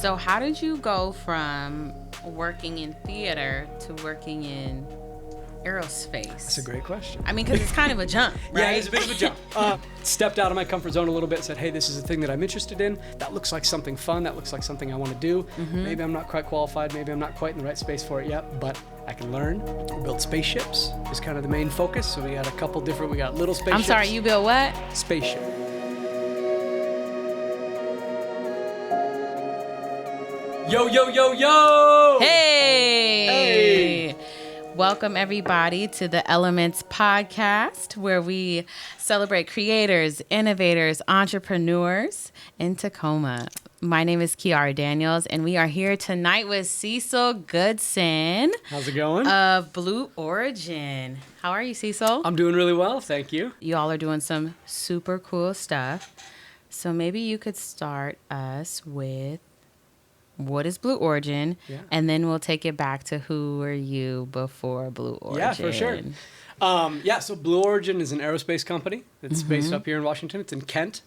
So how did you go from working in theater to working in aerospace? That's a great question. I mean, because it's kind of a jump, right? Yeah, it's a bit of a jump. Stepped out of my comfort zone a little bit, said, hey, this is a thing that I'm interested in. That looks like something fun. That looks like something I want to do. Mm-hmm. Maybe I'm not quite qualified. Maybe I'm not quite in the right space for it yet, but I can learn. We build spaceships is kind of the main focus. So we got a couple different, we got little spaceships. I'm sorry, you built what? Spaceship. Yo, yo, yo, yo! Hey! Welcome, everybody, to the Elements Podcast, where we celebrate creators, innovators, entrepreneurs in Tacoma. My name is Kiara Daniels, and we are here tonight with Cecil Goodson. How's it going? Of Blue Origin. How are you, Cecil? I'm doing really well, thank you. You all are doing some super cool stuff. So maybe you could start us with what is Blue Origin? Yeah. And then we'll take it back to who were you before Blue Origin? Yeah, for sure. So Blue Origin is an aerospace company that's based up here in Washington. It's in Kent.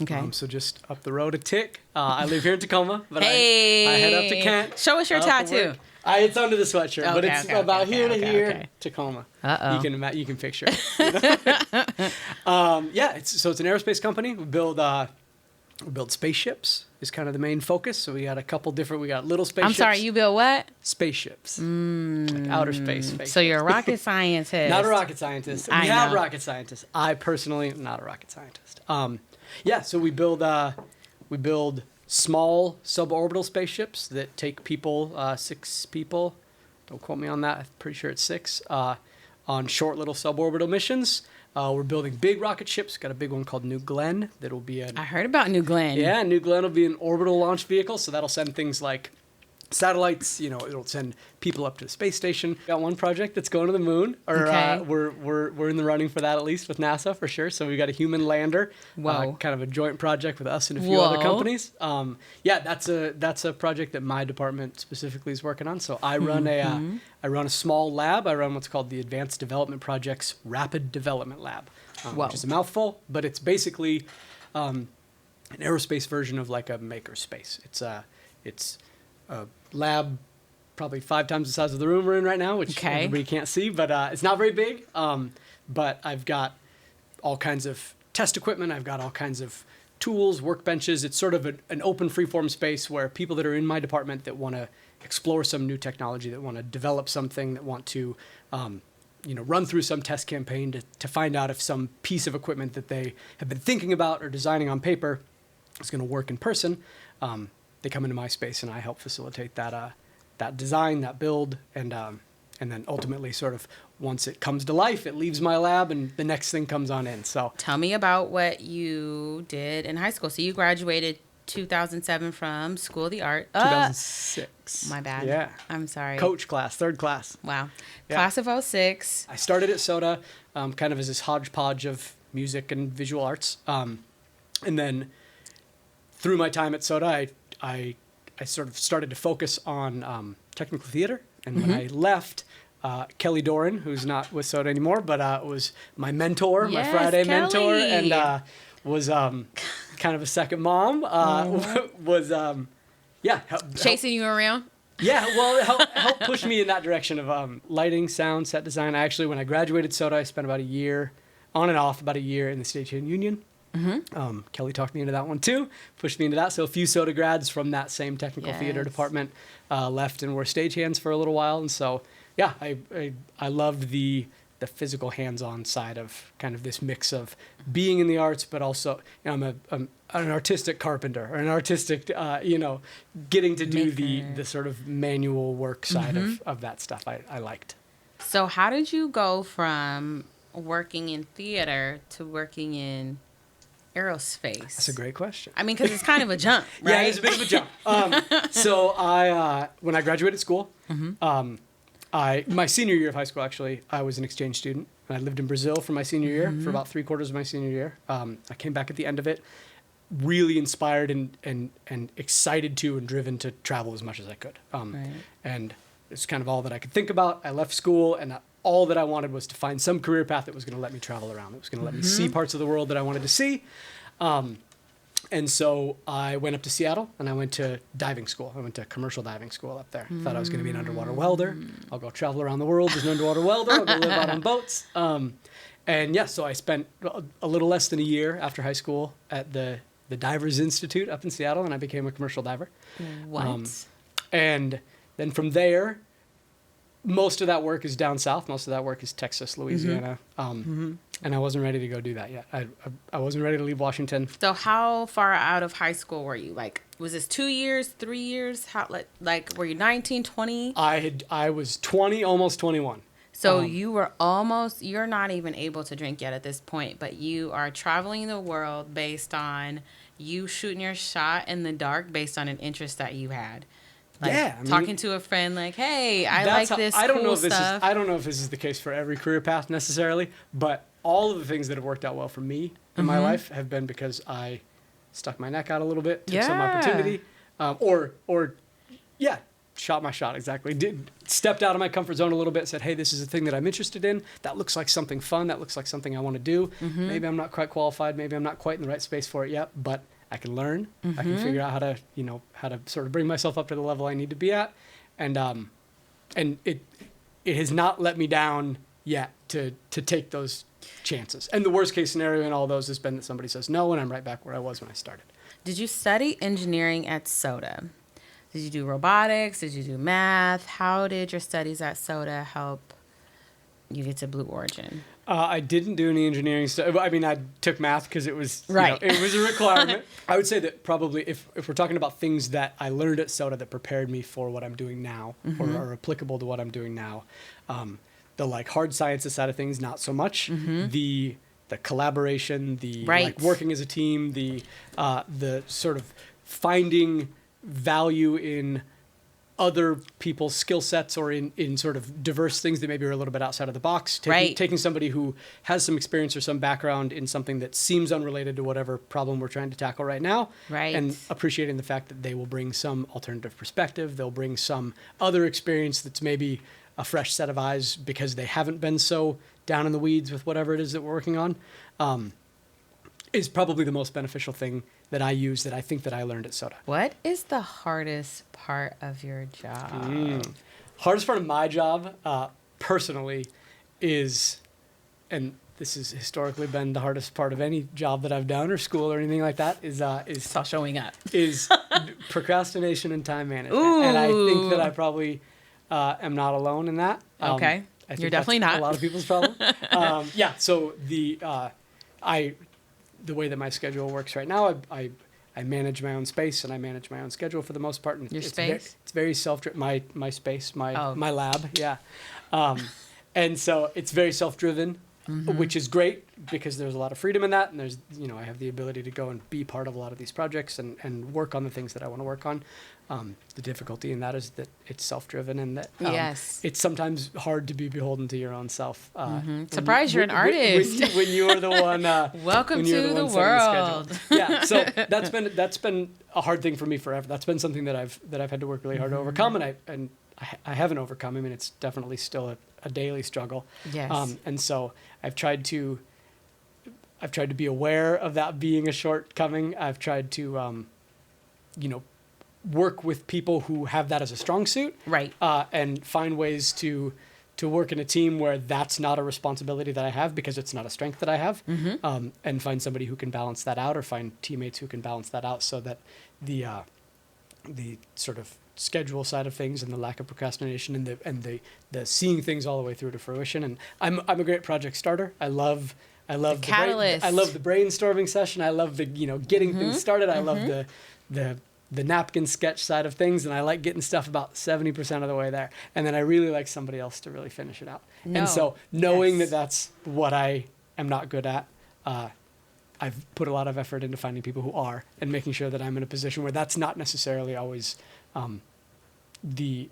Okay. So just up the road a tick. I live here in Tacoma, but Hey! I head up to Kent. Show us your for tattoo. work. It's under the sweatshirt, but it's about here to here, Tacoma. Uh-oh. You can picture it. It's an aerospace company. We build spaceships is kind of the main focus. So we got a couple different, we got little spaceships. I'm sorry, you built what? Spaceships. Like outer space spaceships. So you're a rocket scientist. Not a rocket scientist. We have rocket scientists. I personally am not a rocket scientist. So we build small suborbital spaceships that take people, 6 people. Don't quote me on that. I'm pretty sure it's 6. On short little suborbital missions. We're building big rocket ships. Got a big one called New Glenn that'll be I heard about New Glenn. Yeah, New Glenn will be an orbital launch vehicle, so that'll send things like satellites. It'll send people up to the space station. Got one project that's going to the moon, or we're in the running for that, at least with NASA for sure. So we got a human lander. Whoa. Kind of a joint project with us and a few other companies. That's a project that my department specifically is working on. So I run I run a small lab. I run what's called the Advanced Development Project's Rapid Development Lab, which is a mouthful, but it's basically an aerospace version of like a maker space. It's a lab probably 5 times the size of the room we're in right now, which everybody can't see, but it's not very big. But I've got all kinds of test equipment. I've got all kinds of tools, workbenches. It's sort of an open freeform space where people that are in my department that want to explore some new technology, that want to develop something, that want to run through some test campaign to find out if some piece of equipment that they have been thinking about or designing on paper is going to work in person. They come into my space and I help facilitate that design, that build, and then ultimately sort of once it comes to life, it leaves my lab and the next thing comes on in. So tell me about what you did in high school. So you graduated 2007 from School of the Art. 2006. My bad. Yeah. I'm sorry. Coach class, 3rd class. Wow. Yeah. Class of 06. I started at SOTA, kind of as this hodgepodge of music and visual arts. And then through my time at SOTA, I sort of started to focus on technical theater. And when I left, Kelly Doran, who's not with SOTA anymore, but was my mentor, my Friday mentor, and was kind of a second mom, chasing you around? Yeah, well, help push me in that direction of lighting, sound, set design. When I graduated SOTA, I spent about a year, on and off, about a year in the stagehand union. Mm-hmm. Kelly talked me into that one too, pushed me into that. So a few SOTA grads from that same technical theater department left and were stagehands for a little while. And so, yeah, I loved the physical hands-on side of kind of this mix of being in the arts, but also I'm an artistic carpenter or an artistic, getting to do the sort of manual work side of that stuff I liked. So how did you go from working in theater to working in aerospace? That's a great question. I mean, because it's kind of a jump, right? Yeah, it's a bit of a jump. So I, when I graduated school, my senior year of high school, actually, I was an exchange student. And I lived in Brazil for my senior year, for about 3/4 of my senior year. I came back at the end of it, really inspired and excited to and driven to travel as much as I could. And it's kind of all that I could think about. I left school, and all that I wanted was to find some career path that was going to let me travel around. It was going to let me see parts of the world that I wanted to see. And so I went up to Seattle and I went to diving school. I went to commercial diving school up there. Thought I was going to be an underwater welder. I'll go travel around the world as an underwater welder. I'll go live out on boats. And yeah, so I spent a little less than a year after high school at the Divers Institute up in Seattle, and I became a commercial diver. What? And then from there, most of that work is down south. Most of that work is Texas, Louisiana. And I wasn't ready to go do that yet. I wasn't ready to leave Washington. So how far out of high school were you? Like, was this 2 years, 3 years? How, like were you 19, 20? I was 20, almost 21. So you're not even able to drink yet at this point, but you are traveling the world based on you shooting your shot in the dark based on an interest that you had. Like, yeah, talking to a friend like, hey, I like this cool stuff. I don't know if this is the case for every career path necessarily, but all of the things that have worked out well for me in my life have been because I stuck my neck out a little bit, took some opportunity, shot my shot, exactly. Stepped out of my comfort zone a little bit, said, hey, this is a thing that I'm interested in. That looks like something fun. That looks like something I want to do. Maybe I'm not quite qualified. Maybe I'm not quite in the right space for it yet, but I can learn. I can figure out how to sort of bring myself up to the level I need to be at. And it has not let me down yet to take those chances. And the worst case scenario in all those has been that somebody says no, and I'm right back where I was when I started. Did you study engineering at SOTA? Did you do robotics? Did you do math? How did your studies at SOTA help you get to Blue Origin? I didn't do any engineering stuff. I mean, I took math because it was it was a requirement. I would say that probably if we're talking about things that I learned at SOTA that prepared me for what I'm doing now or are applicable to what I'm doing now, the like hard sciences side of things, not so much. The collaboration, the like working as a team, the sort of finding value in other people's skill sets or in sort of diverse things that maybe are a little bit outside of the box. Taking somebody who has some experience or some background in something that seems unrelated to whatever problem we're trying to tackle right now. And appreciating the fact that they will bring some alternative perspective. They'll bring some other experience that's maybe a fresh set of eyes because they haven't been so down in the weeds with whatever it is that we're working on. Is probably the most beneficial thing that I use that I think that I learned at SOTA. What is the hardest part of your job? Hardest part of my job, personally, is, and this has historically been the hardest part of any job that I've done or school or anything like that, is stop showing up. Is procrastination and time management. Ooh. And I think that I probably am not alone in that. Okay, you're definitely not. A lot of people's problem. So the way that my schedule works right now, I manage my own space and I manage my own schedule for the most part. And Your space? It's very self-driven. My space, my lab, yeah. And so it's very self-driven, which is great because there's a lot of freedom in that. And there's, I have the ability to go and be part of a lot of these projects and work on the things that I want to work on. The difficulty in that is that it's self-driven and that it's sometimes hard to be beholden to your own self. Surprise, you're an artist. When you are the one. Welcome to the world. Yeah, so that's been a hard thing for me forever. That's been something that I've had to work really hard to overcome, and I haven't overcome. I mean, it's definitely still a daily struggle. Yes. And so I've tried to be aware of that being a shortcoming. I've tried to, work with people who have that as a strong suit, and find ways to work in a team where that's not a responsibility that I have because it's not a strength that I have, and find somebody who can balance that out or find teammates who can balance that out so that the sort of schedule side of things and the lack of procrastination and the seeing things all the way through to fruition. And I'm a great project starter. I love the catalyst. I love the brainstorming session. I love the getting things started. I love the napkin sketch side of things, and I like getting stuff about 70% of the way there. And then I really like somebody else to really finish it out. And so knowing that that's what I am not good at, I've put a lot of effort into finding people who are and making sure that I'm in a position where that's not necessarily always the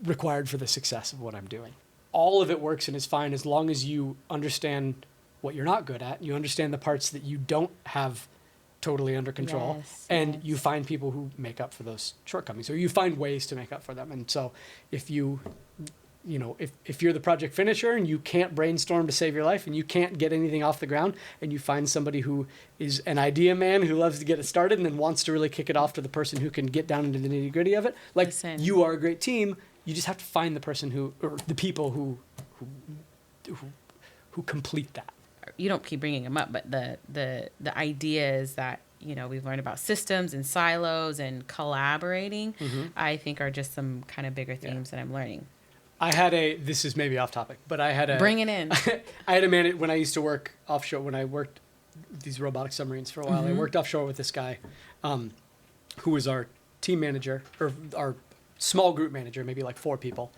required for the success of what I'm doing. All of it works and is fine as long as you understand what you're not good at. You understand the parts that you don't have totally under control, and you find people who make up for those shortcomings, or you find ways to make up for them. And so if you if you're the project finisher and you can't brainstorm to save your life and you can't get anything off the ground, and you find somebody who is an idea man who loves to get it started and then wants to really kick it off to the person who can get down into the nitty gritty of it, like, you are a great team. You just have to find the person or the people who complete that. You don't keep bringing them up, but the idea is that, we've learned about systems and silos and collaborating, I think are just some kind of bigger themes that I'm learning. This is maybe off topic, but bring it in. I had a man when I used to work offshore, when I worked these robotic submarines for a while, I worked offshore with this guy, who was our team manager, or our small group manager, maybe like 4 people.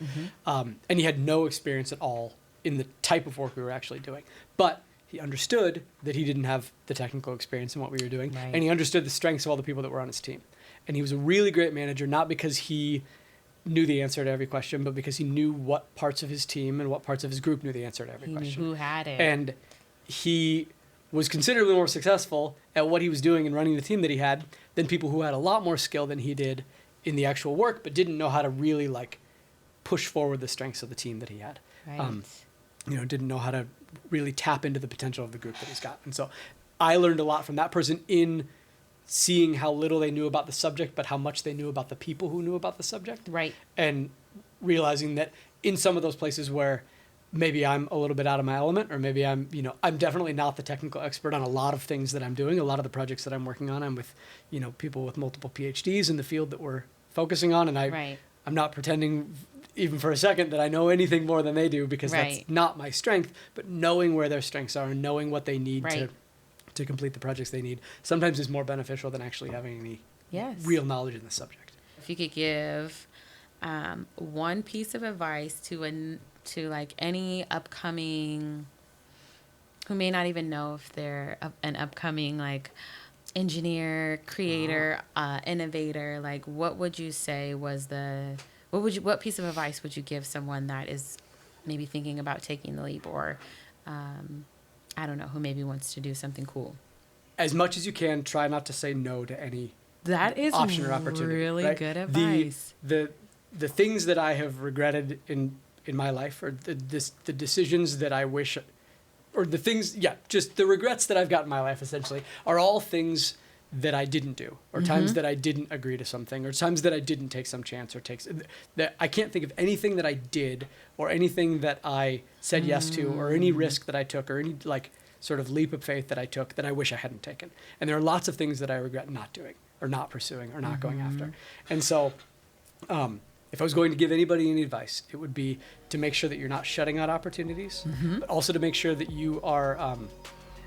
And he had no experience at all in the type of work we were actually doing. But he understood that he didn't have the technical experience in what we were doing. Right. And he understood the strengths of all the people that were on his team. And he was a really great manager, not because he knew the answer to every question, but because he knew what parts of his team and what parts of his group knew the answer to every question. Who had it. And he was considerably more successful at what he was doing and running the team that he had than people who had a lot more skill than he did in the actual work, but didn't know how to really push forward the strengths of the team that he had. Right. Didn't know how to really tap into the potential of the group that he's got. And so I learned a lot from that person in seeing how little they knew about the subject, but how much they knew about the people who knew about the subject. Right. And realizing that in some of those places where maybe I'm a little bit out of my element, or maybe I'm definitely not the technical expert on a lot of things that I'm doing. A lot of the projects that I'm working on, I'm with, people with multiple PhDs in the field that we're focusing on. And I'm not pretending even for a second that I know anything more than they do, because that's not my strength, but knowing where their strengths are and knowing what they need to complete the projects they need sometimes is more beneficial than actually having any real knowledge in the subject. If you could give one piece of advice to any upcoming, who may not even know if they're an upcoming engineer, creator, innovator, what would you say was what piece of advice would you give someone that is maybe thinking about taking the leap, or I don't know, who maybe wants to do something cool? As much as you can, try not to say no to any option or opportunity. Really good advice. The things that I have regretted in my life, or the decisions that I wish, or the things, just the regrets that I've got in my life, essentially, are all things that I didn't do, or times that I didn't agree to something, or times that I didn't take some chance, or that I can't think of anything that I did, or anything that I said yes to, or any risk that I took, or any sort of leap of faith that I took that I wish I hadn't taken. And there are lots of things that I regret not doing, or not pursuing, or not going after. And so, if I was going to give anybody any advice, it would be to make sure that you're not shutting out opportunities, but also to make sure that you are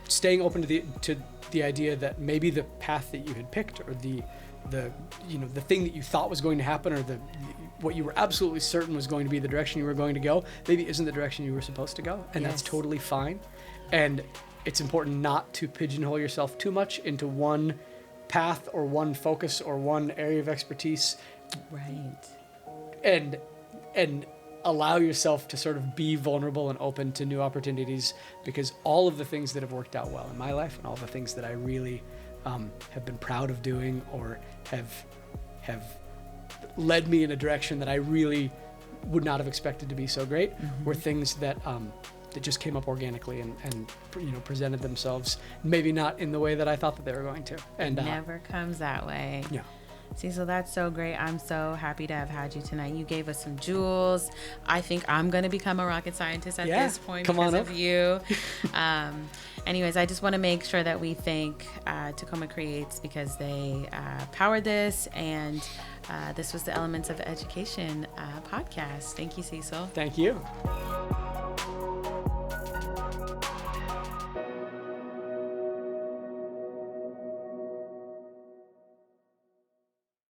staying open to the idea that maybe the path that you had picked, or the thing that you thought was going to happen, or what you were absolutely certain was going to be the direction you were going to go, maybe isn't the direction you were supposed to go, and that's totally fine. And it's important not to pigeonhole yourself too much into one path, or one focus, or one area of expertise. Right. And allow yourself to sort of be vulnerable and open to new opportunities, because all of the things that have worked out well in my life, and all the things that I really have been proud of doing, or have led me in a direction that I really would not have expected to be so great, were things that just came up organically and presented themselves, maybe not in the way that I thought that they were going to. And it never comes that way. Yeah. Cecil, that's so great. I'm so happy to have had you tonight. You gave us some jewels. I think I'm going to become a rocket scientist at this point because of you. Anyways, I just want to make sure that we thank Tacoma Creates, because they powered this, and this was the Elements of Education podcast. Thank you, Cecil. Thank you.